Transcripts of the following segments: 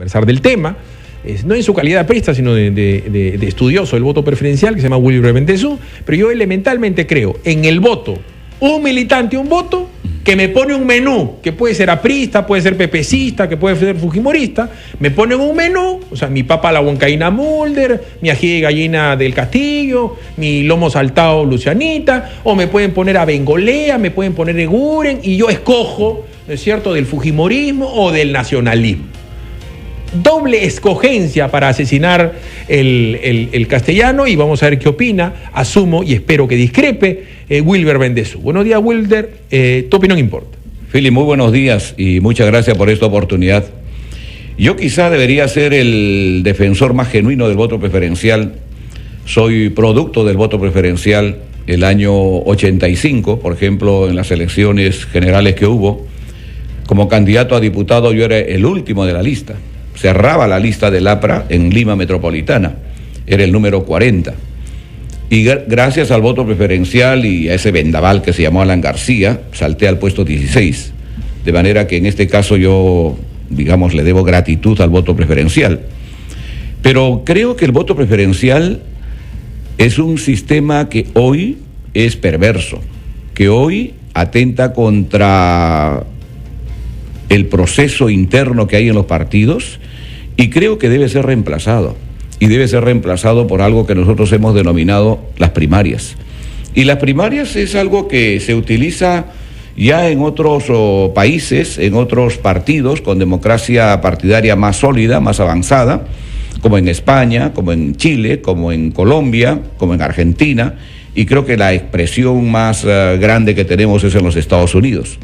conversar del tema, no en su calidad de presta, sino de estudioso del voto preferencial, que se llama Wilber Bendezú, pero yo elementalmente creo en el voto, un militante, un voto, que me pone un menú, que puede ser aprista, puede ser pepecista, que puede ser fujimorista, me ponen un menú, o sea, mi papa a la huancaína Mulder, mi ají de gallina del Castillo, mi lomo saltado Lucianita, o me pueden poner a Bengolea, me pueden poner Eguren, y yo escojo, ¿no es cierto?, del fujimorismo o del nacionalismo. Doble escogencia para asesinar el castellano, y vamos a ver qué opina, asumo y espero que discrepe, Wilber Bendezú. Buenos días, Wilber, tu opinión importa. Philip, muy buenos días y muchas gracias por esta oportunidad. Yo quizá debería ser el defensor más genuino del voto preferencial. Soy producto del voto preferencial el año 85, por ejemplo, en las elecciones generales que hubo. Como candidato a diputado yo era el último de la lista. Cerraba la lista del APRA en Lima Metropolitana, era el número 40. Y gracias al voto preferencial y a ese vendaval que se llamó Alan García, salté al puesto 16. De manera que en este caso yo, digamos, le debo gratitud al voto preferencial. Pero creo que el voto preferencial es un sistema que hoy es perverso, que hoy atenta contra el proceso interno que hay en los partidos, y creo que debe ser reemplazado, y debe ser reemplazado por algo que nosotros hemos denominado las primarias. Y las primarias es algo que se utiliza ya en otros países, en otros partidos con democracia partidaria más sólida, más avanzada, como en España, como en Chile, como en Colombia, como en Argentina, y creo que la expresión más grande que tenemos es en los Estados Unidos.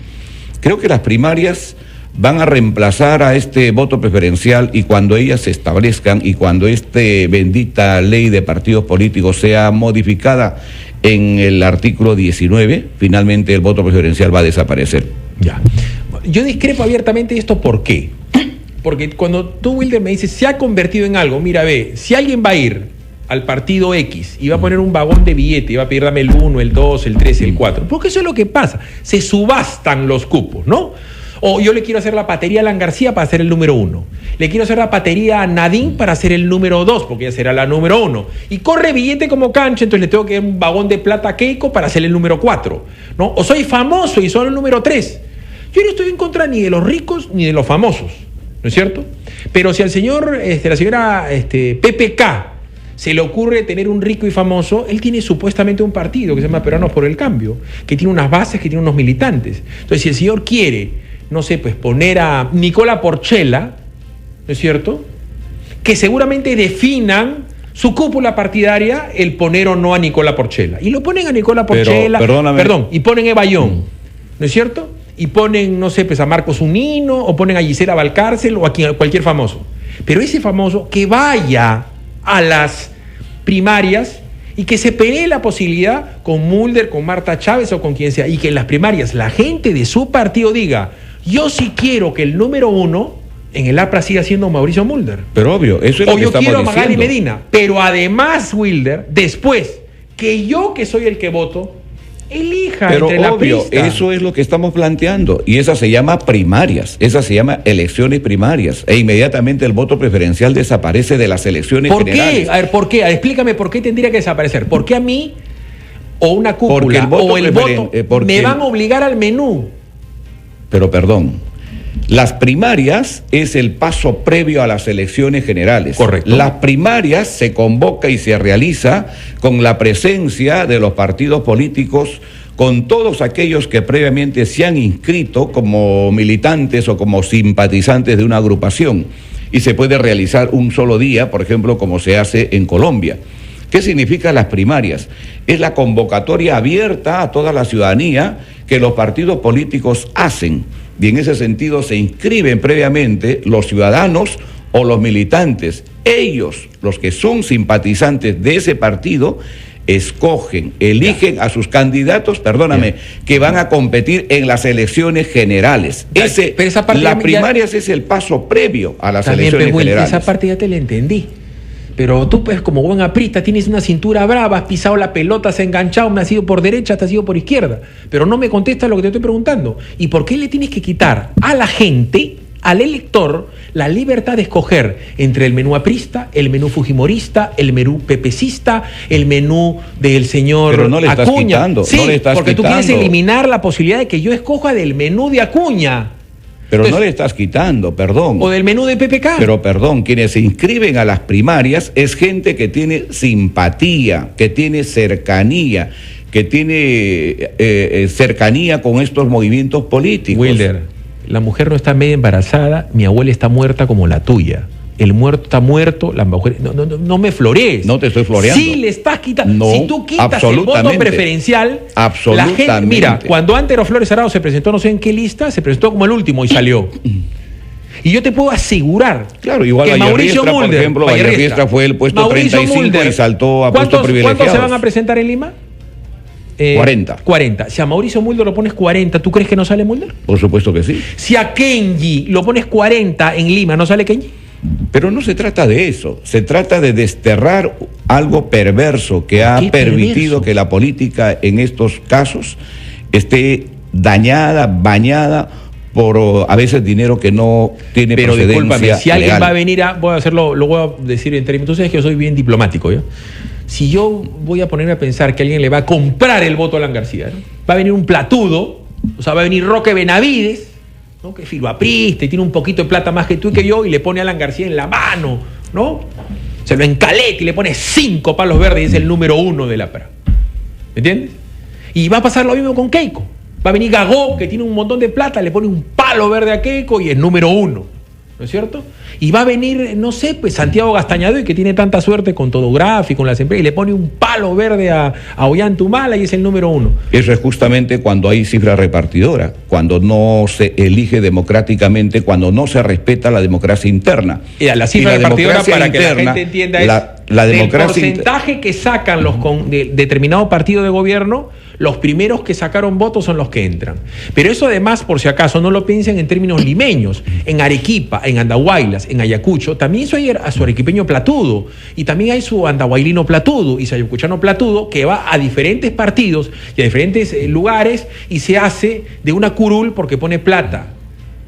Creo que las primarias van a reemplazar a este voto preferencial, y cuando ellas se establezcan y cuando esta bendita ley de partidos políticos sea modificada en el artículo 19, finalmente el voto preferencial va a desaparecer. Ya. Yo discrepo abiertamente de esto, ¿por qué? Porque cuando tú, Wilder, me dices, se ha convertido en algo, mira, ve, si alguien va a ir al partido X y va a poner un vagón de billete y va a pedir dame el 1, el 2, el 3, el 4, porque eso es lo que pasa, se subastan los cupos, ¿no? O yo le quiero hacer la patería a Alan García para ser el número 1. Le quiero hacer la patería a Nadine para ser el número 2, porque ella será la número 1. Y corre billete como cancha, entonces le tengo que dar un vagón de plata a Keiko para ser el número 4, ¿no? O soy famoso y soy el número 3. Yo no estoy en contra ni de los ricos ni de los famosos, ¿no es cierto? Pero si al señor, la señora PPK se le ocurre tener un rico y famoso, él tiene supuestamente un partido que se llama Peruanos por el Cambio, que tiene unas bases, que tiene unos militantes. Entonces, si el señor quiere, no sé, pues poner a Nicola Porchela, ¿no es cierto?, que seguramente definan su cúpula partidaria el poner o no a Nicola Porchela. Y lo ponen a Nicola Porchela, y ponen a Eva Young, ¿no es cierto? Y ponen, no sé, pues a Marcos Unino, o ponen a Gisela Valcárcel, o a cualquier famoso. Pero ese famoso que vaya a las primarias y que se pelee la posibilidad con Mulder, con Marta Chávez o con quien sea, y que en las primarias la gente de su partido diga, yo sí quiero que el número 1 en el APRA siga siendo Mauricio Mulder. Pero obvio, eso es lo que estamos diciendo. O yo quiero a Magali Medina. Pero además, Wilder, después, que yo, que soy el que voto, elija entre la prista. Pero obvio, eso es lo que estamos planteando. Y esa se llama primarias, esa se llama elecciones primarias. E inmediatamente el voto preferencial desaparece de las elecciones generales. ¿Por qué? A ver, ¿por qué? Explícame por qué tendría que desaparecer. ¿Por qué a mí, o una cúpula, o el voto, me van a obligar al menú? Pero perdón, las primarias es el paso previo a las elecciones generales. Correcto. Las primarias se convoca y se realiza con la presencia de los partidos políticos, con todos aquellos que previamente se han inscrito como militantes o como simpatizantes de una agrupación, y se puede realizar un solo día, por ejemplo, como se hace en Colombia. ¿Qué significan las primarias? Es la convocatoria abierta a toda la ciudadanía que los partidos políticos hacen, y en ese sentido se inscriben previamente los ciudadanos o los militantes. Ellos, los que son simpatizantes de ese partido, escogen, eligen a sus candidatos, que van a competir en las elecciones generales. Las primarias es el paso previo a las elecciones generales. Esa parte ya te la entendí. Pero tú, pues, como buen aprista, tienes una cintura brava, has pisado la pelota, has enganchado, me has ido por derecha, te has ido por izquierda. Pero no me contestas lo que te estoy preguntando. ¿Y por qué le tienes que quitar a la gente al elector la libertad de escoger entre el menú aprista, el menú fujimorista, el menú pepecista, el menú del señor Pero no le estás Acuña. quitando, Sí, no le estás porque quitando. tú quieres eliminar la posibilidad de que yo escoja del menú de Acuña. Pero Entonces, no le estás quitando, perdón. o del menú de PPK. Pero perdón, quienes se inscriben a las primarias es gente que tiene simpatía, que tiene cercanía, que tiene cercanía con estos movimientos políticos. Wilder, la mujer no está media embarazada, mi abuela está muerta como la tuya. El muerto está muerto, la mujer... No me florees. No te estoy floreando. Sí le estás quitando. No, si tú quitas el voto absolutamente. preferencial, Absolutamente. la gente... Mira, cuando Antero Flores Arao se presentó no sé en qué lista, se presentó como el último y salió. Y yo te puedo asegurar Claro, igual que Mauricio Vallerriestra, por Mulder... ejemplo, Vallerriestra fue el puesto Mauricio 35 Mulder, y saltó a puestos ¿cuántos privilegiados? se van a presentar en Lima? 40. 40. Si a Mauricio Mulder lo pones 40, ¿tú crees que no sale Mulder? Por supuesto que sí. Si a Kenji lo pones 40 en Lima, ¿no sale Kenji? Pero no se trata de eso, se trata de desterrar algo perverso que ha ¿Qué permitido perverso? que la política en estos casos esté dañada, bañada por a veces dinero que no tiene Pero procedencia discúlpame, si alguien legal. va a venir a... Voy a hacerlo, lo voy a decir en términos... Tú sabes que yo soy bien diplomático, ¿ya? Si yo voy a ponerme a pensar que alguien le va a comprar el voto a Alan García, ¿no? Va a venir un platudo, o sea, va a venir Roque Benavides, ¿no? Que es filoaprista y tiene un poquito de plata más que tú y que yo, y le pone a Alan García en la mano, ¿no? Se lo encaleta y le pone 5 palos verdes y es el número 1 de la APRA. ¿Entiendes? Y va a pasar lo mismo con Keiko. Va a venir Gagó, que tiene un montón de plata, le pone un palo verde a Keiko y es número 1. ¿No es cierto? Y va a venir, no sé, pues Santiago Gastañado, y que tiene tanta suerte con Todográfico y con las empresas, y le pone un palo verde a Ollantumala y es el número 1. Eso es justamente cuando hay cifra repartidora, cuando no se elige democráticamente, cuando no se respeta la democracia interna. Y la cifra repartidora, para que la interna, gente entienda, es la del democracia porcentaje que sacan los de determinado partido de gobierno, los primeros que sacaron votos son los que entran. Pero eso además, por si acaso, no lo piensen en términos limeños. En Arequipa, en Andahuaylas, en Ayacucho, también hay a su arequipeño platudo, y también hay su andahuaylino platudo y su ayacuchano platudo, que va a diferentes partidos y a diferentes lugares y se hace de una curul porque pone plata.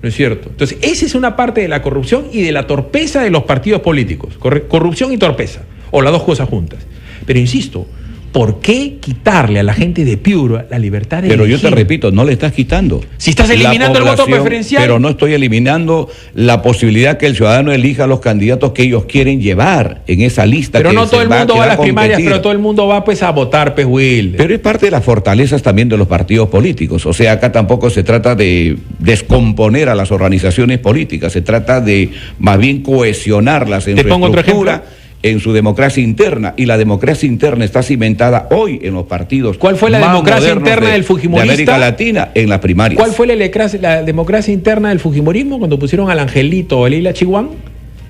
¿No es cierto? Entonces, esa es una parte de la corrupción y de la torpeza de los partidos políticos. Corrupción y torpeza, o las dos cosas juntas. Pero insisto, ¿por qué quitarle a la gente de Piura la libertad de Pero elegir? yo te repito, no le estás quitando. Si estás eliminando el voto preferencial. Pero no estoy eliminando la posibilidad que el ciudadano elija a los candidatos que ellos quieren llevar en esa lista. Pero que no se todo el mundo va a las competir. primarias, pero todo el mundo va pues a votar, pues, Will. Pero es parte de las fortalezas también de los partidos políticos. O sea, acá tampoco se trata de descomponer a las organizaciones políticas, se trata de más bien cohesionarlas en Te su pongo otro estructura, ejemplo. en su democracia interna. Y la democracia interna está cimentada hoy en los partidos. ¿Cuál fue la más democracia modernos interna del fujimorista? de América Latina en las primarias. ¿Cuál fue la democracia interna del fujimorismo cuando pusieron al Angelito o a Leila Chihuán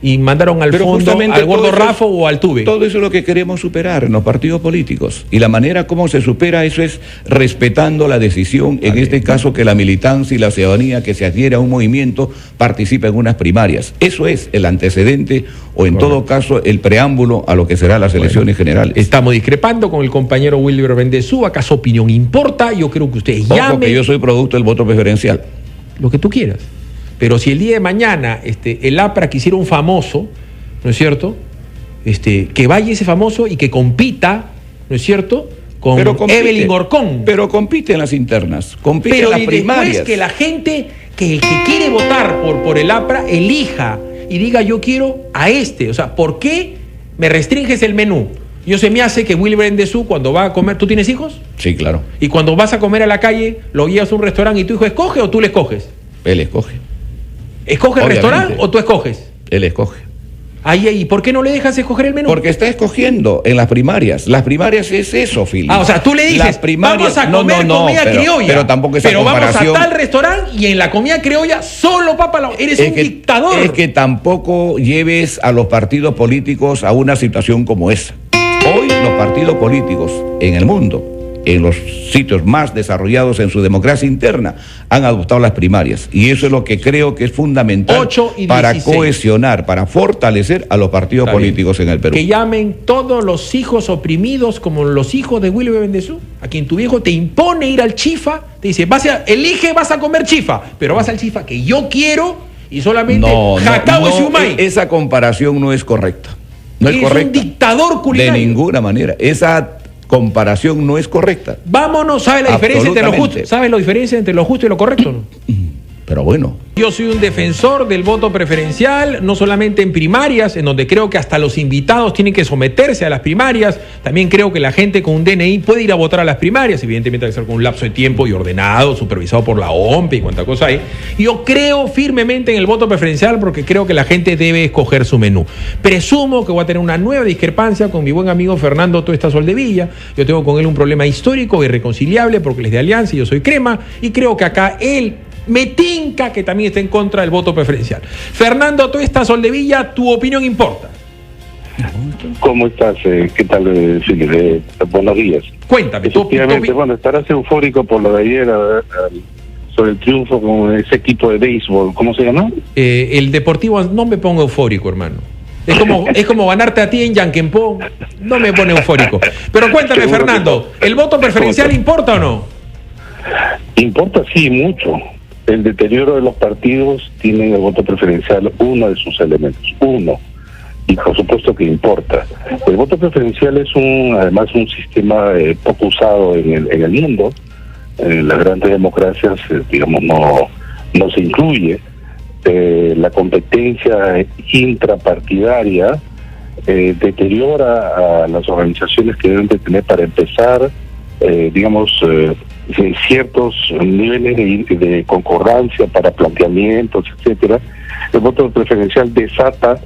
y mandaron al Pero fondo justamente al gordo todo eso es- Rafa o al Tuve? Todo eso es lo que queremos superar en los partidos políticos. Y la manera como se supera eso es respetando la decisión, en este caso que la militancia y la ciudadanía que se adhiere a un movimiento participe en unas primarias. Eso es el antecedente o en todo caso el preámbulo a lo que serán las elecciones generales. Estamos discrepando con el compañero Wilber Bendezú. ¿Acaso opinión importa? Yo creo que ustedes Ojo llamen que yo soy producto del voto preferencial. lo que tú quieras. Pero si el día de mañana el APRA quisiera un famoso, ¿no es cierto? Que vaya ese famoso y que compita, ¿no es cierto?, con Pero compite. Evelyn Gorcón. Pero compite en las internas, compite Pero en las y después primarias. que la gente, que el que quiere votar por el APRA, elija y diga yo quiero a este. O sea, ¿por qué me restringes el menú? Yo se me hace que Wilber Bendezú cuando va a comer, ¿tú tienes hijos? Sí, claro. Y cuando vas a comer a la calle, lo guías a un restaurante y tu hijo escoge o tú le escoges. Él escoge. ¿Escoge el Obviamente. restaurante o tú escoges? Él escoge. ¿Y por qué no le dejas escoger el menú? Porque está escogiendo en las primarias. Las primarias es eso, Filipe. O sea, tú le dices, Las primarias, vamos a comer comida criolla. Pero tampoco esa Pero vamos a comparación. tal restaurante y en la comida criolla solo papa. Eres un dictador. Es que tampoco lleves a los partidos políticos a una situación como esa. Hoy los partidos políticos en el mundo, en los sitios más desarrollados en su democracia interna, han adoptado las primarias. Y eso es lo que creo que es fundamental 8 y para 16. cohesionar, para fortalecer a los partidos Está políticos bien. en el Perú. Que llamen todos los hijos oprimidos como los hijos de Wilber Bendezú, a quien tu viejo te impone ir al chifa, te dice, vas a comer chifa, pero vas al chifa que yo quiero y solamente Jacao y Siumay. Esa comparación no es correcta. No es Es correcta. un dictador culinario. De ninguna manera. Esa comparación no es correcta. Vámonos, ¿sabe la diferencia entre lo justo? Absolutamente. ¿Sabe la diferencia entre lo justo y lo correcto, no? Pero bueno. Yo soy un defensor del voto preferencial, no solamente en primarias, en donde creo que hasta los invitados tienen que someterse a las primarias. También creo que la gente con un DNI puede ir a votar a las primarias, evidentemente hay que ser con un lapso de tiempo y ordenado, supervisado por la OMP y cuánta cosa hay. Yo creo firmemente en el voto preferencial porque creo que la gente debe escoger su menú. Presumo que voy a tener una nueva discrepancia con mi buen amigo Fernando Tuesta Soldevilla. Yo tengo con él un problema histórico irreconciliable porque él es de Alianza y yo soy Crema, y creo que acá él me tinca que también está en contra del voto preferencial. Fernando Tuesta Soldevilla, tu opinión importa. ¿Cómo estás? ¿Qué tal, Felipe? Buenos días. Cuéntame. Efectivamente, bueno, estarás eufórico por lo de ayer sobre el triunfo con ese equipo de béisbol. ¿Cómo se llama? El Deportivo, no me pongo eufórico, hermano. Es como ganarte a ti en Yanquempó. No me pone eufórico. Pero cuéntame, Seguro Fernando, ¿el voto preferencial importa o no? Importa, sí, mucho. El deterioro de los partidos tiene en el voto preferencial uno de sus elementos. Uno. Y por supuesto que importa. El voto preferencial es además un sistema poco usado en el mundo. En las grandes democracias, digamos, no se incluye. La competencia intrapartidaria deteriora a las organizaciones que deben de tener, para empezar, ciertos niveles de concordancia para planteamientos, etcétera. El voto preferencial desata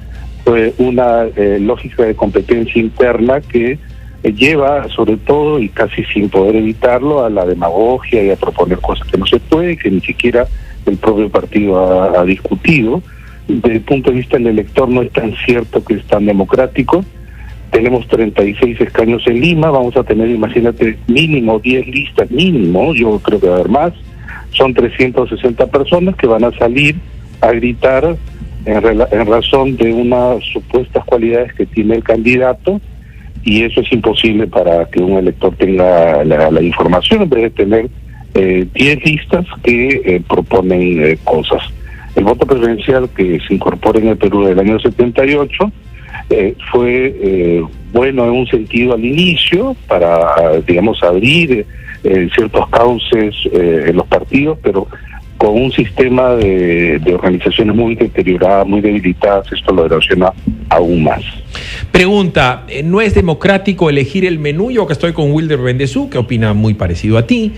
una lógica de competencia interna que lleva, sobre todo, y casi sin poder evitarlo, a la demagogia y a proponer cosas que no se puede, que ni siquiera el propio partido ha discutido. Desde el punto de vista del elector no es tan cierto que es tan democrático. Tenemos 36 escaños en Lima, vamos a tener, imagínate, mínimo 10 listas, mínimo, yo creo que va a haber más. Son 360 personas que van a salir a gritar en razón de unas supuestas cualidades que tiene el candidato, y eso es imposible para que un elector tenga la información, en vez de tener 10 listas que proponen cosas. El voto preferencial, que se incorpora en el Perú del año 78, fue bueno en un sentido al inicio para, digamos, abrir ciertos cauces en los partidos, pero con un sistema de organizaciones muy deterioradas, muy debilitadas, esto lo erosiona aún más. Pregunta, ¿no es democrático elegir el menú? Yo que estoy con Wilder Bendezú, que opina muy parecido a ti.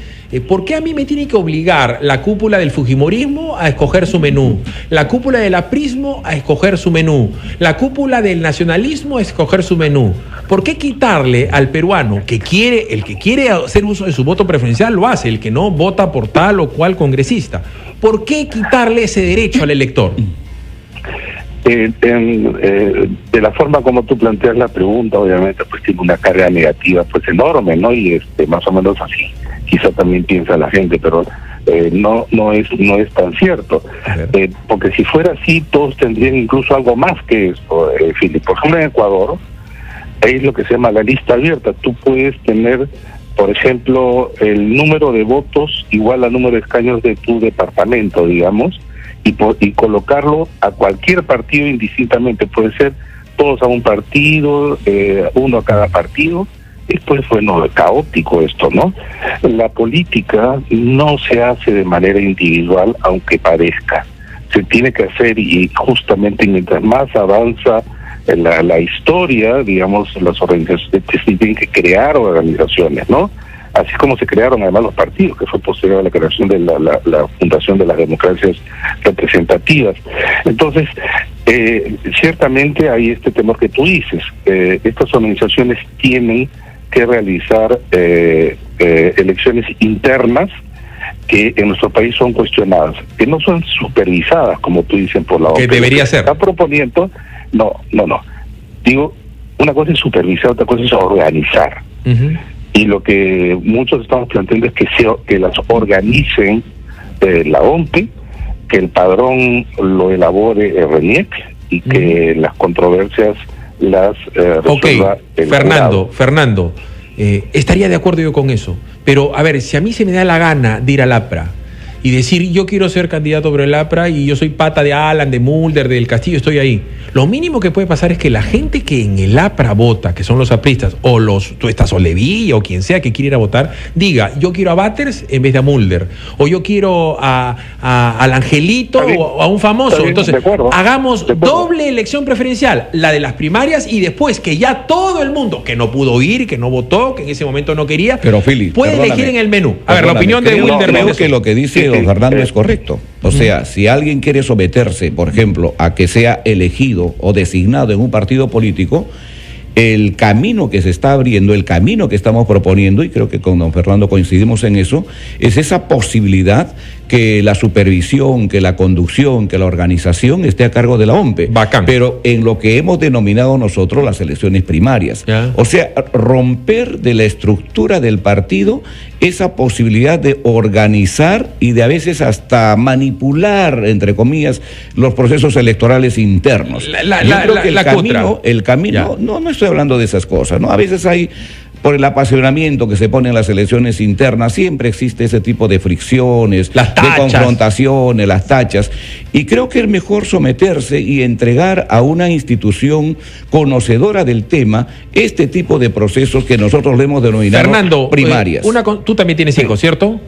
¿Por qué a mí me tiene que obligar la cúpula del fujimorismo a escoger su menú? La cúpula del aprismo a escoger su menú. La cúpula del nacionalismo a escoger su menú. ¿Por qué quitarle al peruano el que quiere hacer uso de su voto preferencial lo hace, el que no vota por tal o cual congresista? ¿Por qué quitarle ese derecho al elector? De la forma como tú planteas la pregunta, obviamente pues tiene una carga negativa pues enorme, ¿no? Y más o menos así quizá también piensa la gente, pero no es tan cierto, porque si fuera así todos tendrían incluso algo más que esto, Filipe. Por ejemplo, en Ecuador hay lo que se llama la lista abierta. Tú puedes tener, por ejemplo, el número de votos igual al número de escaños de tu departamento, digamos, y colocarlo a cualquier partido indistintamente. Puede ser todos a un partido, uno a cada partido. Esto es, bueno, caótico esto, ¿no? La política no se hace de manera individual, aunque parezca. Se tiene que hacer, y justamente mientras más avanza la historia, digamos, las organizaciones tienen que crear organizaciones, ¿no? Así como se crearon además los partidos, que fue posterior a la creación de la fundación de las democracias representativas. Entonces, ciertamente hay este temor que tú dices. Estas organizaciones tienen que realizar elecciones internas que en nuestro país son cuestionadas, que no son supervisadas, como tú dices, por la OMP. Que debería ser. Está proponiendo, no. Digo, una cosa es supervisar, otra cosa es organizar. Uh-huh. Y lo que muchos estamos planteando es que las organicen la OMP, que el padrón lo elabore el RENIEC y que las controversias las resuelva el jurado. Fernando, estaría de acuerdo yo con eso. Pero, a ver, si a mí se me da la gana de ir al APRA y decir yo quiero ser candidato por el APRA y yo soy pata de Alan, de Mulder, del Castillo, estoy ahí. Lo mínimo que puede pasar es que la gente que en el APRA vota, que son los apristas, o tú estás Olevilla o quien sea que quiera ir a votar, diga yo quiero a Batters en vez de a Mulder, o yo quiero al Angelito o a un famoso. Entonces, hagamos doble elección preferencial, la de las primarias, y después que ya todo el mundo que no pudo ir, que no votó, que en ese momento no quería, pero Philly, puede elegir en el menú. A ver, la opinión de Wilder. Creo que lo que dice don Fernando es correcto. O sea, si alguien quiere someterse, por ejemplo, a que sea elegido o designado en un partido político, el camino que se está abriendo, el camino que estamos proponiendo, y creo que con don Fernando coincidimos en eso, es esa posibilidad que la supervisión, que la conducción, que la organización esté a cargo de la OMPE. Bacán. Pero en lo que hemos denominado nosotros las elecciones primarias. Ya. O sea, romper de la estructura del partido esa posibilidad de organizar y de a veces hasta manipular, entre comillas, los procesos electorales internos. El camino, no estoy hablando de esas cosas, ¿no? A veces hay, por el apasionamiento que se pone en las elecciones internas, siempre existe ese tipo de fricciones, de confrontaciones, las tachas, y creo que es mejor someterse y entregar a una institución conocedora del tema este tipo de procesos que nosotros le hemos denominado Fernando, primarias. Tú también tienes hijos, ¿cierto?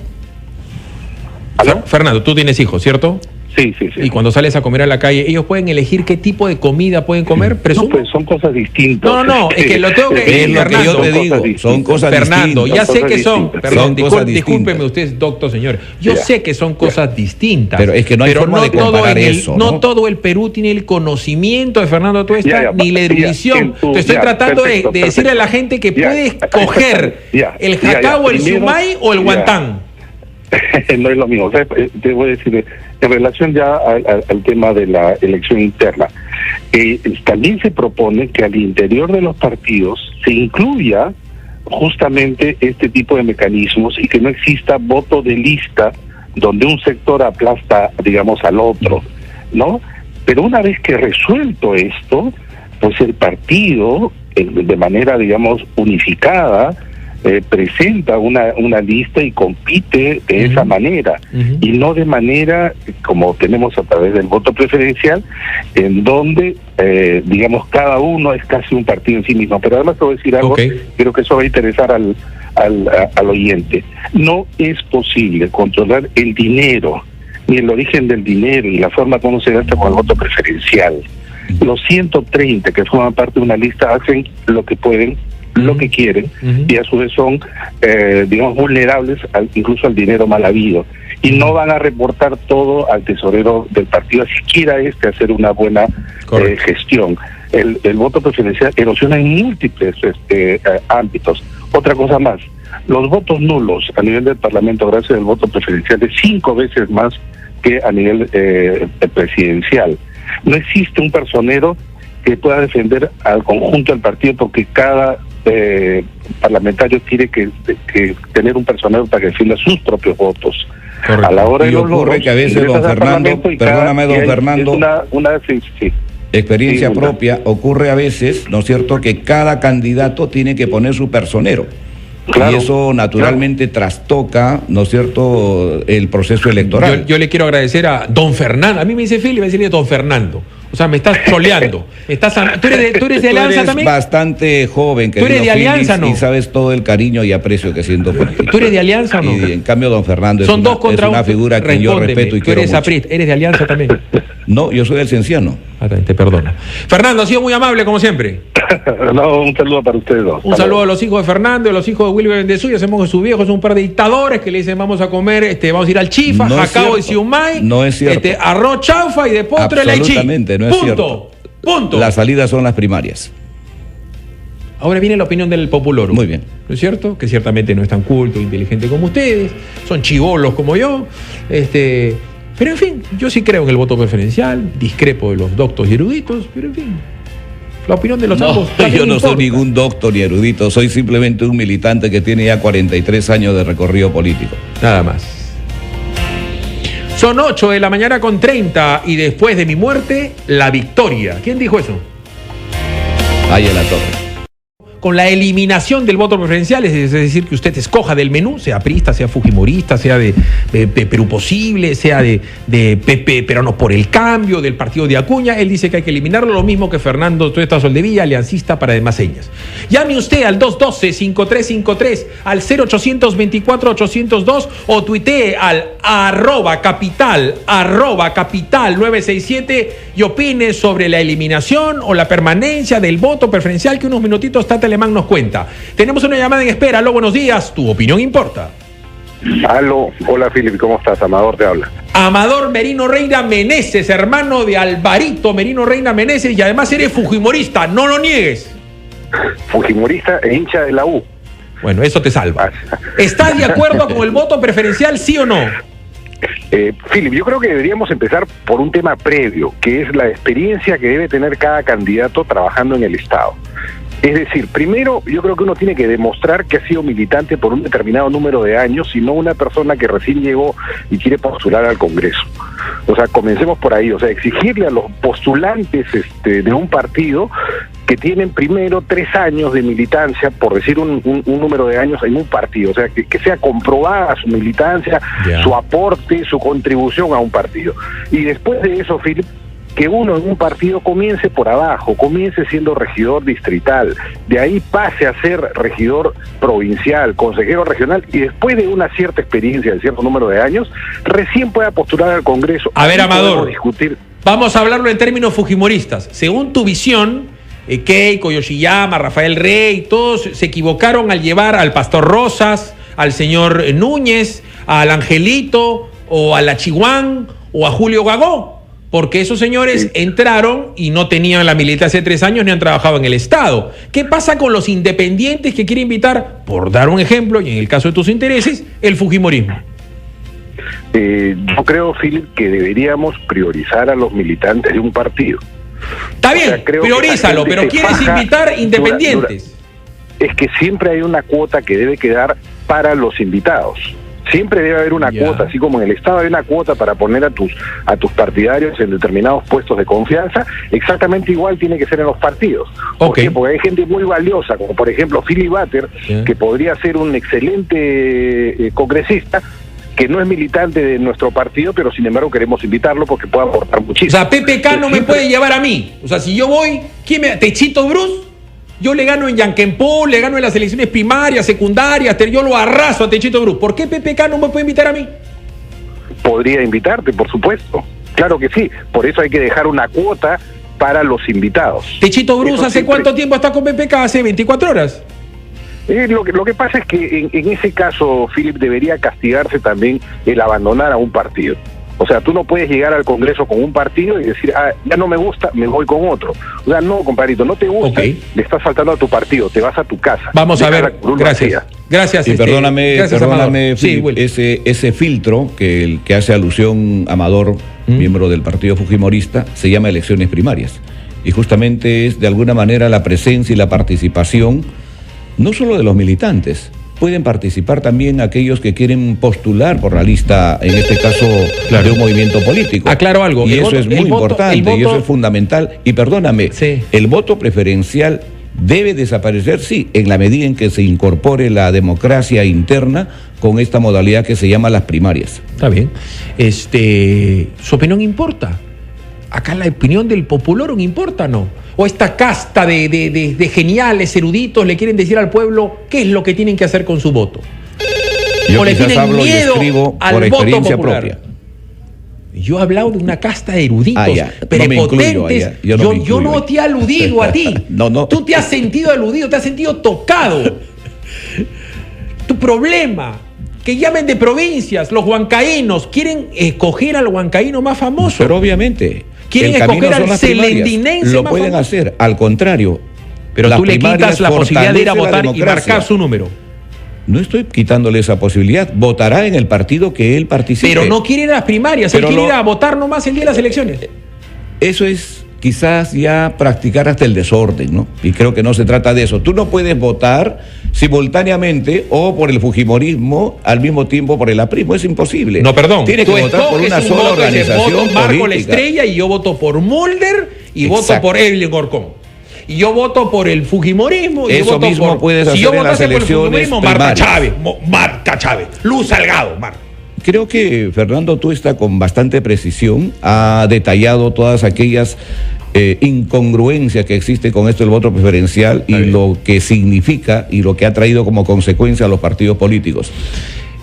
¿Aló? Fernando, tú tienes hijos, ¿cierto? Sí. Y cuando sales a comer a la calle, ¿ellos pueden elegir qué tipo de comida pueden comer? No, pues son cosas distintas. No, es que lo tengo que decir, Fernando. Yo te digo, son cosas Fernando, distintas. Ya sé que son, perdón, discúlpeme distintas. usted, doctor, señor. Yo sé que son cosas distintas. Pero es que no hay forma de comparar eso, ¿no? No todo el Perú tiene el conocimiento de Fernando Atuesta, ni la erudición. Te estoy tratando de decirle a la gente que puede escoger el jacao, el sumay o el guantán. No es lo mismo. O sea, te voy a decir, en relación ya al tema de la elección interna, también se propone que al interior de los partidos se incluya justamente este tipo de mecanismos y que no exista voto de lista donde un sector aplasta, digamos, al otro, ¿no? Pero una vez que resuelto esto, pues el partido, de manera, digamos, unificada, presenta una lista y compite de esa manera, y no de manera como tenemos a través del voto preferencial, en donde digamos cada uno es casi un partido en sí mismo. Pero además te voy a decir algo, creo que eso va a interesar al oyente. No es posible controlar el dinero, ni el origen del dinero y la forma como se gasta con el voto preferencial. Los 130 que forman parte de una lista hacen lo que pueden, lo que quieren, y a su vez son, digamos, vulnerables incluso al dinero mal habido, y no van a reportar todo al tesorero del partido, siquiera hacer una buena gestión. El voto preferencial erosiona en múltiples ámbitos. Otra cosa más, los votos nulos a nivel del Parlamento gracias al voto preferencial es 5 veces más que a nivel presidencial. No existe un personero que pueda defender al conjunto del partido, porque cada parlamentario tiene que tener un personero para que defienda sus propios votos. Correcto. A la hora de los logros, que a veces, don Fernando, perdóname, don Fernando, experiencia propia, ocurre a veces, ¿no es cierto?, que cada candidato tiene que poner su personero. Claro, y eso naturalmente trastoca, ¿no es cierto?, el proceso electoral. Yo le quiero agradecer a don Fernando. A mí me dice Philly, me dice don Fernando. O sea, me estás troleando. ¿Tú eres de Alianza también? Bastante joven, querido. ¿Tú eres de Alianza, Philly, no? Y sabes todo el cariño y aprecio que siento por ti. ¿Tú eres de Alianza o no? Y en cambio, don Fernando Son dos contra una figura que yo respeto y quiero mucho. Tú eres de Alianza también. No, yo soy del Cienciano. Te perdono. Fernando, ha sido muy amable, como siempre. No, un saludo para ustedes dos. Un saludo a los hijos de Fernando, a los hijos de Wilber Bendezú. Hacemos de sus viejos un par de dictadores que le dicen vamos a comer, vamos a ir al Chifa, jacao de Siumay, no es cierto. Arroz chaufa y de postre leche. Absolutamente, no es cierto. Punto. Las salidas son las primarias. Ahora viene la opinión del Populorum. Muy bien. ¿No es cierto? Que ciertamente no es tan culto e inteligente como ustedes, son chibolos como yo. Pero en fin, yo sí creo en el voto preferencial, discrepo de los doctos y eruditos, pero en fin, la opinión de los ambos. Yo no soy ningún doctor ni erudito, soy simplemente un militante que tiene ya 43 años de recorrido político. Nada más. Son 8 de la mañana con 30 y después de mi muerte, la victoria. ¿Quién dijo eso? Ahí en la torre. con la eliminación del voto preferencial, es decir, que usted escoja del menú, sea priista, sea fujimorista, sea de Perú Posible, sea de PP Peruanos por el Cambio, del partido de Acuña. Él dice que hay que eliminarlo, lo mismo que Fernando Tuesta Soldevilla, aliancista para demás señas. Llame usted al 212-5353, al 0824-802 o tuitee al @capital 967 y opine sobre la eliminación o la permanencia del voto preferencial que unos minutitos Tata Alemán nos cuenta. Tenemos una llamada en espera. Aló, buenos días. Tu opinión importa. Aló, hola Philip, ¿cómo estás? Amador te habla. Amador Merino Reina Meneses, hermano de Alvarito Merino Reina Meneses, y además eres fujimorista, no lo niegues. Fujimorista e hincha de la U. Bueno, eso te salva. ¿Estás de acuerdo con el voto preferencial, sí o no? Philip, yo creo que deberíamos empezar por un tema previo, que es la experiencia que debe tener cada candidato trabajando en el Estado. Es decir, primero yo creo que uno tiene que demostrar que ha sido militante por un determinado número de años y no una persona que recién llegó y quiere postular al Congreso. O sea, comencemos por ahí, o sea, exigirle a los postulantes de un partido que tienen primero 3 años de militancia, por decir un número de años en un partido, o sea, que sea comprobada su militancia, su aporte, su contribución a un partido. Y después de eso, Philip, que uno en un partido comience por abajo, comience siendo regidor distrital, de ahí pase a ser regidor provincial, consejero regional, y después de una cierta experiencia, de cierto número de años, recién pueda postular al Congreso. A ver, Amador, vamos a hablarlo en términos fujimoristas. Según tu visión, Keiko, Yoshiyama, Rafael Rey, todos se equivocaron al llevar al Pastor Rosas, al señor Núñez, al Angelito, o a la Chihuán, o a Julio Gagó. Porque esos señores entraron y no tenían la militancia de 3 años ni han trabajado en el Estado. ¿Qué pasa con los independientes que quiere invitar, por dar un ejemplo, y en el caso de tus intereses, el fujimorismo? Yo creo, Philip, que deberíamos priorizar a los militantes de un partido. Está bien, o sea, priorízalo, pero ¿quieres invitar independientes? Es que siempre hay una cuota que debe quedar para los invitados. Siempre debe haber una cuota, así como en el Estado hay una cuota para poner a tus partidarios en determinados puestos de confianza, exactamente igual tiene que ser en los partidos. ¿Por qué? Porque hay gente muy valiosa, como por ejemplo Philip Butter, que podría ser un excelente congresista, que no es militante de nuestro partido, pero sin embargo queremos invitarlo porque puede aportar muchísimo. O sea, PPK no me puede llevar a mí. O sea, si yo voy, ¿quién me... ¿Techito Bruce? Yo le gano en Yanquempó, le gano en las elecciones primarias, secundarias, yo lo arraso a Techito Bruce. ¿Por qué PPK no me puede invitar a mí? Podría invitarte, por supuesto. Claro que sí. Por eso hay que dejar una cuota para los invitados. Techito Bruce, ¿hace cuánto tiempo está con PPK? ¿Hace 24 horas? Lo que pasa es que en ese caso, Philip, debería castigarse también el abandonar a un partido. O sea, tú no puedes llegar al Congreso con un partido y decir, ya no me gusta, me voy con otro. O sea, no, compadrito, no te gusta, le estás faltando a tu partido, te vas a tu casa. Vamos a ver, gracias. Gracias. Y perdóname, Philip, ese filtro que hace alusión Amador, miembro del partido fujimorista, se llama elecciones primarias. Y justamente es de alguna manera la presencia y la participación, no solo de los militantes, pueden participar también aquellos que quieren postular por la lista, en este caso, de un movimiento político. Aclaro algo. Y eso es muy importante, y eso es fundamental. Y perdóname, el voto preferencial debe desaparecer, sí, en la medida en que se incorpore la democracia interna con esta modalidad que se llama las primarias. Está bien. ¿Su opinión importa? Acá la opinión del popular importa, ¿no? O esta casta de geniales, eruditos, le quieren decir al pueblo qué es lo que tienen que hacer con su voto. Yo o le tienen miedo al voto popular. Propia. Yo he hablado de una casta de eruditos, prepotentes. Yo no te he aludido a ti. No. Tú te has sentido aludido, te has sentido tocado. Tu problema, que llamen de provincias, los huancaínos, quieren escoger al huancaíno más famoso. Pero obviamente... Quieren escoger al celendinense. Lo pueden hacer, al contrario. Pero tú le quitas la posibilidad de ir a votar y marcar su número. No estoy quitándole esa posibilidad. Votará en el partido que él participe. Pero no quiere ir a las primarias, él quiere ir a votar nomás el día de las elecciones. Eso es quizás ya practicar hasta el desorden, ¿no? Y creo que no se trata de eso. Tú no puedes votar simultáneamente o por el fujimorismo al mismo tiempo por el aprismo. Es imposible. No, perdón. Tienes que votar por una sola organización política. Marco La Estrella y yo voto por Mulder y voto por Evelyn Gorcón. y yo voto por el fujimorismo. Eso yo voto mismo por, puedes si hacer yo en las votase por el elecciones fujimorismo, primarias. Marta Chávez, Luz Salgado, Marta. Creo que, Fernando, tú estás con bastante precisión, ha detallado todas aquellas incongruencias que existen con esto del voto preferencial y lo que significa y lo que ha traído como consecuencia a los partidos políticos.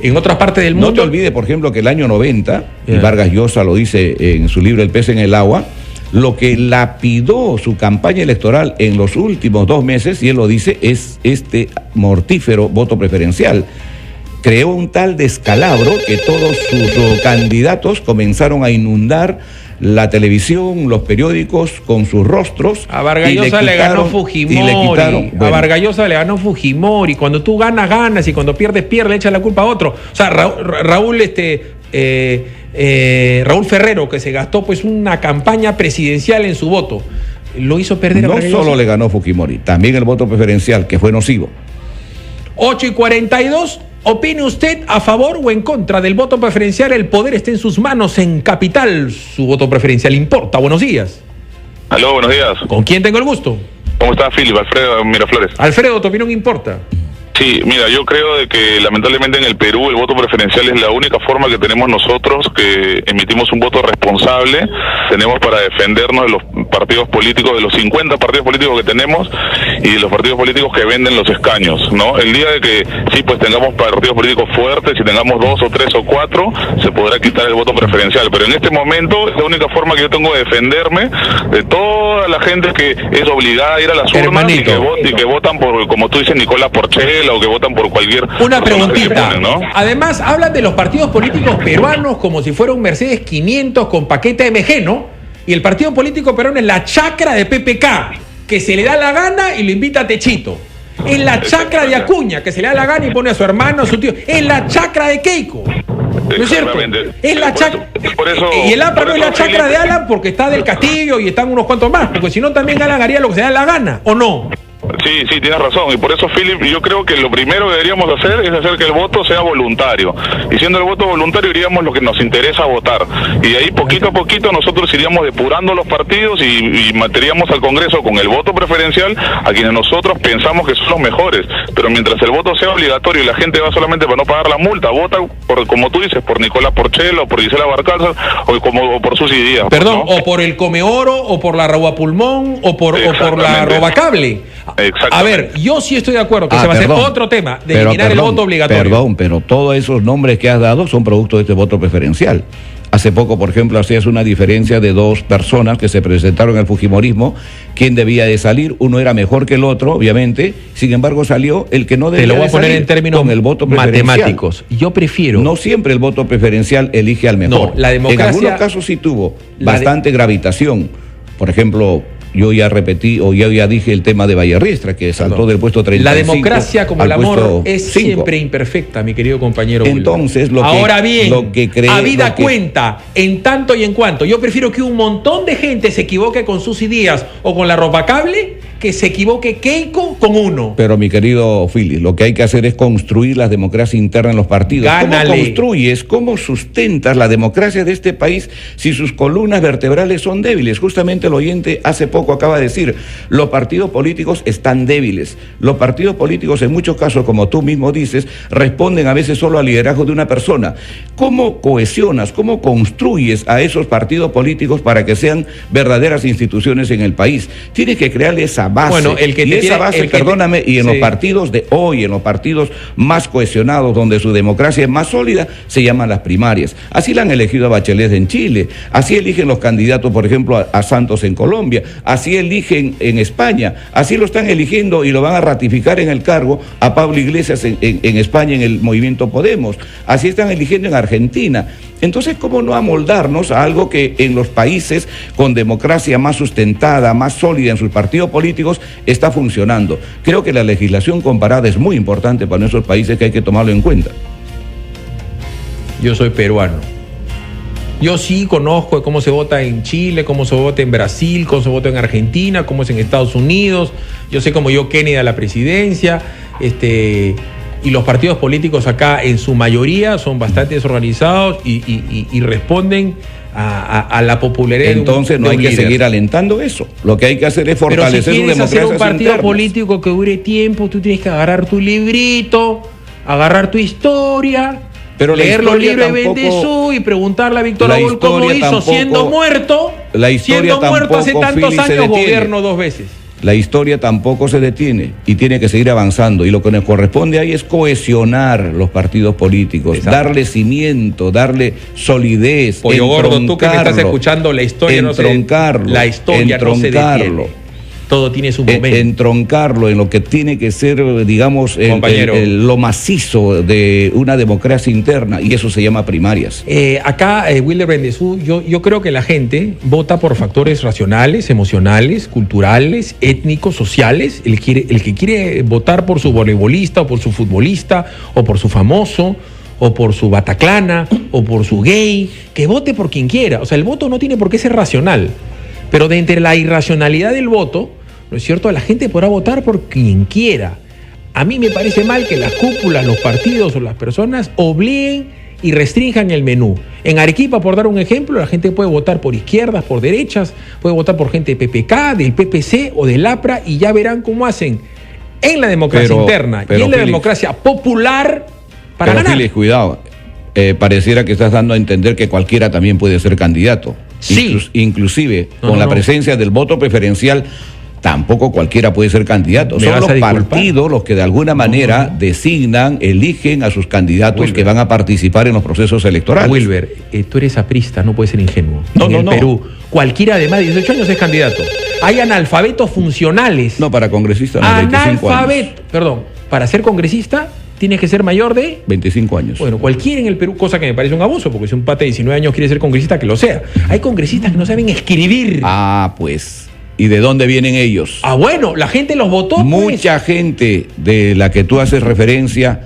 En otras partes del mundo... No te olvides, por ejemplo, que el año 90, y Vargas Llosa lo dice en su libro El pez en el agua, lo que lapidó su campaña electoral en los últimos 2 meses, y él lo dice, es este mortífero voto preferencial. Creó un tal descalabro que todos sus candidatos comenzaron a inundar la televisión, los periódicos con sus rostros. A Vargas Llosa le ganó Fujimori. A Vargas Llosa le ganó Fujimori. Cuando tú ganas, ganas, y cuando pierdes, pierdes, le echas la culpa a otro. O sea, Raúl Ferrero, que se gastó pues una campaña presidencial en su voto, lo hizo perder a Vargas Llosa. No solo le ganó Fujimori, también el voto preferencial, que fue nocivo. 8:42. ¿Opine usted a favor o en contra del voto preferencial? El poder está en sus manos en Capital. Su voto preferencial importa. Buenos días. Aló, buenos días. ¿Con quién tengo el gusto? ¿Cómo está, Philip? Alfredo Miraflores. Alfredo, ¿tu opinión importa? Sí, mira, yo creo de que lamentablemente en el Perú el voto preferencial es la única forma que tenemos nosotros que emitimos un voto responsable, tenemos para defendernos de los partidos políticos, de los 50 partidos políticos que tenemos y de los partidos políticos que venden los escaños, ¿no? El día de que sí, pues tengamos partidos políticos fuertes, si tengamos 2 o 3 o 4, se podrá quitar el voto preferencial, pero en este momento es la única forma que yo tengo de defenderme de toda la gente que es obligada a ir a las urnas y que votan por, como tú dices, Nicolás Porchela, o que votan por cualquier... Una preguntita. Ponen, ¿no? Además, hablan de los partidos políticos peruanos como si fuera un Mercedes 500 con paquete MG, ¿no? Y el partido político peruano es la chacra de PPK, que se le da la gana y lo invita a Techito. Es la chacra de Acuña, que se le da la gana y pone a su hermano, a su tío. Es la chacra de Keiko. ¿No es cierto? Es la chacra. Y el APRA no es la chacra de Alan porque está del Castillo y están unos cuantos más, porque si no también Alan haría lo que se da la gana, ¿o no? Sí, tienes razón, y por eso, Philip, yo creo que lo primero que deberíamos hacer es hacer que el voto sea voluntario, y siendo el voto voluntario iríamos lo que nos interesa votar, y de ahí poquito a poquito nosotros iríamos depurando los partidos y meteríamos al Congreso con el voto preferencial a quienes nosotros pensamos que son los mejores, pero mientras el voto sea obligatorio y la gente va solamente para no pagar la multa, vota por, como tú dices, por Nicolás Porchela o por Gisela Barcalzar o por sus ideas. Perdón, ¿no? O por el Come Oro, o por la Roba Pulmón, o por la Robacable. A ver, yo sí estoy de acuerdo que se va a hacer otro tema de eliminar el voto obligatorio. Perdón, pero todos esos nombres que has dado son producto de este voto preferencial. Hace poco, por ejemplo, hacías una diferencia de 2 personas que se presentaron al fujimorismo, quién debía de salir, uno era mejor que el otro, obviamente, sin embargo salió el que no debía de salir. Te lo voy a poner en términos con el voto matemáticos. Yo prefiero... No siempre el voto preferencial elige al mejor. No, la democracia... En algunos casos sí tuvo bastante gravitación. Por ejemplo... Yo ya repetí, o ya dije el tema de Vallarriestra, que saltó del puesto 35. La democracia, como el amor, es siempre imperfecta, mi querido compañero. Entonces, ahora bien, habida cuenta, en tanto y en cuanto, yo prefiero que un montón de gente se equivoque con sus ideas o con la ropa cable, que se equivoque Keiko con uno. Pero, mi querido Philly, lo que hay que hacer es construir la democracia interna en los partidos. Gánale. ¿Cómo construyes, cómo sustentas la democracia de este país si sus columnas vertebrales son débiles? Justamente el oyente hace poco acaba de decir, los partidos políticos están débiles. Los partidos políticos en muchos casos, como tú mismo dices, responden a veces solo al liderazgo de una persona. ¿Cómo cohesionas, cómo construyes a esos partidos políticos para que sean verdaderas instituciones en el país? Tienes que crearle esa base. Bueno, y en los partidos de hoy, en los partidos más cohesionados, donde su democracia es más sólida, se llaman las primarias. Así la han elegido a Bachelet en Chile, así eligen los candidatos, por ejemplo, a Santos en Colombia, así eligen en España, así lo están eligiendo y lo van a ratificar en el cargo a Pablo Iglesias en España en el movimiento Podemos, así están eligiendo en Argentina. Entonces, ¿cómo no amoldarnos a algo que en los países con democracia más sustentada, más sólida en sus partidos políticos, está funcionando? Creo que la legislación comparada es muy importante para nuestros países, que hay que tomarlo en cuenta. Yo soy peruano. Yo sí conozco cómo se vota en Chile, cómo se vota en Brasil, cómo se vota en Argentina, cómo es en Estados Unidos. Yo sé cómo Kennedy a la presidencia. Y los partidos políticos acá en su mayoría son bastante desorganizados y responden a la popularidad. Entonces no hay que seguir alentando eso. Lo que hay que hacer es fortalecer su democracia. Pero si quieres hacer un partido político que dure tiempo, tú tienes que agarrar tu librito, agarrar tu historia, pero leer los libros de Bendezú y preguntarle a Víctor Abol cómo hizo siendo muerto. La historia tampoco hace tantos años, gobierno 2 veces. La historia tampoco se detiene y tiene que seguir avanzando. Y lo que nos corresponde ahí es cohesionar los partidos políticos, darle cimiento, darle solidez. Pollo Gordo, tú que me estás escuchando, la historia no se detiene. Todo tiene su momento. Entroncarlo en lo que tiene que ser, digamos, lo macizo de una democracia interna, y eso se llama primarias. Acá, Wilder Bendezú, yo creo que la gente vota por factores racionales, emocionales, culturales, étnicos, sociales. El que quiere votar por su voleibolista, o por su futbolista, o por su famoso, o por su bataclana, o por su gay, que vote por quien quiera. O sea, el voto no tiene por qué ser racional. Pero de entre la irracionalidad del voto, ¿no es cierto?, la gente podrá votar por quien quiera. A mí me parece mal que las cúpulas, los partidos o las personas obliguen y restrinjan el menú. En Arequipa, por dar un ejemplo, la gente puede votar por izquierdas, por derechas, puede votar por gente de PPK, del PPC o del APRA, y ya verán cómo hacen en la democracia interna y en la democracia popular para ganar. Félix, cuidado. Pareciera que estás dando a entender que cualquiera también puede ser candidato. Sí. Inclusive, con la presencia del voto preferencial, tampoco cualquiera puede ser candidato. Son los partidos los que de alguna manera designan, eligen a sus candidatos que van a participar en los procesos electorales. Wilber, tú eres aprista, no puedes ser ingenuo. En Perú, cualquiera de más de 18 años es candidato. Hay analfabetos funcionales. No, para congresista no, 25 años. Perdón, para ser congresista tienes que ser mayor de 25 años. Bueno, cualquiera en el Perú, cosa que me parece un abuso, porque si un pata de 19 años quiere ser congresista, que lo sea. Hay congresistas que no saben escribir. Pues. ¿Y de dónde vienen ellos? Bueno, la gente los votó. Mucha gente de la que tú haces referencia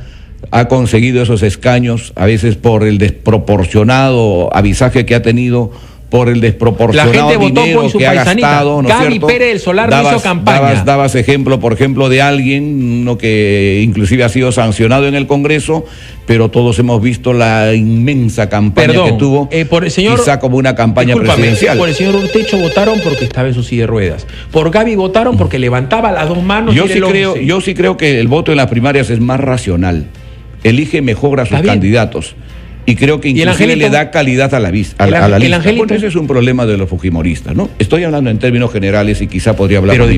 ha conseguido esos escaños, a veces por el desproporcionado avisaje que ha tenido, por el desproporcionado dinero que ha gastado, ¿no es cierto? Gaby Pérez del Solar no hizo campaña. Dabas ejemplo, por ejemplo, de alguien, uno que inclusive ha sido sancionado en el Congreso, pero todos hemos visto la inmensa campaña que tuvo, por el señor, quizá como una campaña presidencial. Por el señor Urtecho votaron porque estaba en su silla de ruedas. Por Gaby votaron porque levantaba las 2 manos. Yo sí creo que el voto en las primarias es más racional. Elige mejor a sus candidatos. Y creo que inclusive le da calidad a la lista. Bueno, ese es un problema de los fujimoristas, ¿no? Estoy hablando en términos generales y quizá podría hablar pero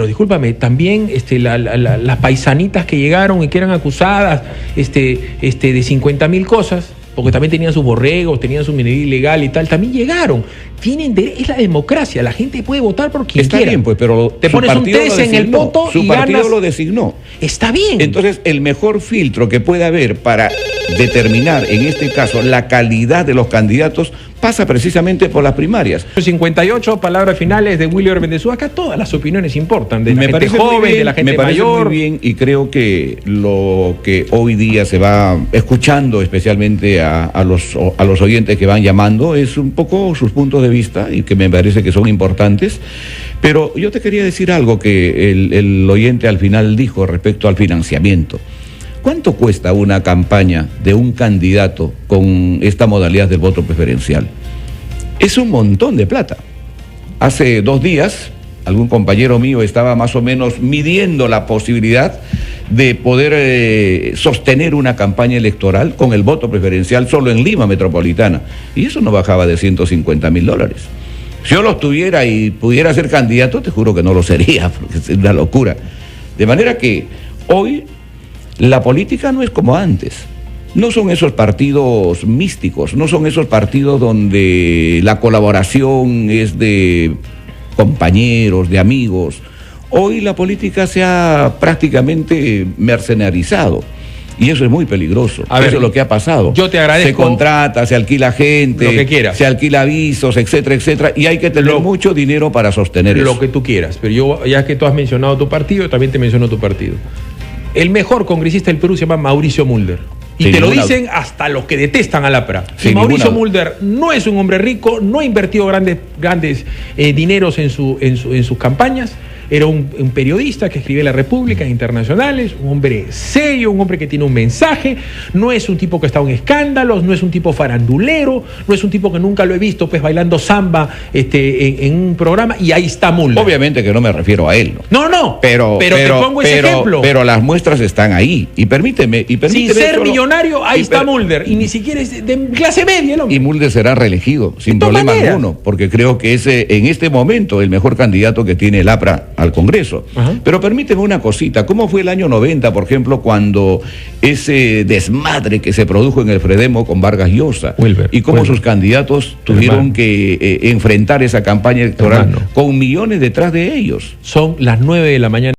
discúlpame, también las paisanitas que llegaron y que eran acusadas de 50.000 cosas, porque también tenían sus borregos, tenían su minería ilegal y tal, también llegaron. Es la democracia, la gente puede votar por quien quiera. Está bien, pues, pero te pones un 13 en el voto y ganas. Su partido lo designó. Está bien. Entonces, el mejor filtro que puede haber para determinar, en este caso, la calidad de los candidatos pasa precisamente por las primarias. 58 palabras finales de Wilder Bendezú. Acá todas las opiniones importan, de la gente joven, de la gente mayor. Me parece muy bien, y creo que lo que hoy día se va escuchando, especialmente a los oyentes que van llamando, es un poco sus puntos de vista, y que me parece que son importantes. Pero yo te quería decir algo que el oyente al final dijo respecto al financiamiento. ¿Cuánto cuesta una campaña de un candidato con esta modalidad del voto preferencial? Es un montón de plata. Hace 2 días, algún compañero mío estaba más o menos midiendo la posibilidad de poder sostener una campaña electoral con el voto preferencial solo en Lima metropolitana. Y eso no bajaba de $150.000. Si yo los tuviera y pudiera ser candidato, te juro que no lo sería, porque es una locura. De manera que hoy la política no es como antes. No son esos partidos místicos, no son esos partidos donde la colaboración es de compañeros, de amigos. Hoy la política se ha prácticamente mercenarizado. Y eso es muy peligroso. Eso es lo que ha pasado. Yo te agradezco. Se contrata, se alquila gente, lo que quieras, se alquila avisos, etcétera, etcétera. Y hay que tener mucho dinero para sostener eso. Lo que tú quieras. Pero yo, ya que tú has mencionado tu partido, también te menciono tu partido. El mejor congresista del Perú se llama Mauricio Mulder. Y te lo dicen hasta los que detestan al APRA. Si Mauricio Mulder no es un hombre rico, no ha invertido grandes dineros en sus campañas, Era un periodista que escribe en La República, en internacionales, un hombre serio, un hombre que tiene un mensaje, no es un tipo que está en escándalos, no es un tipo farandulero, no es un tipo que nunca lo he visto pues bailando samba en un programa, y ahí está Mulder. Obviamente que no me refiero a él. No, pero te pongo ese ejemplo. Pero las muestras están ahí. Y permíteme sin ser millonario, ahí está Mulder. Y ni siquiera es de clase media el hombre. Y Mulder será reelegido sin problema alguno, porque creo que es en este momento el mejor candidato que tiene el APRA al Congreso. Pero permíteme una cosita. ¿Cómo fue el año 90, por ejemplo, cuando ese desmadre que se produjo en el Fredemo con Vargas Llosa? Y cómo sus candidatos tuvieron que enfrentar esa campaña electoral con millones detrás de ellos. Son las 9 de la mañana.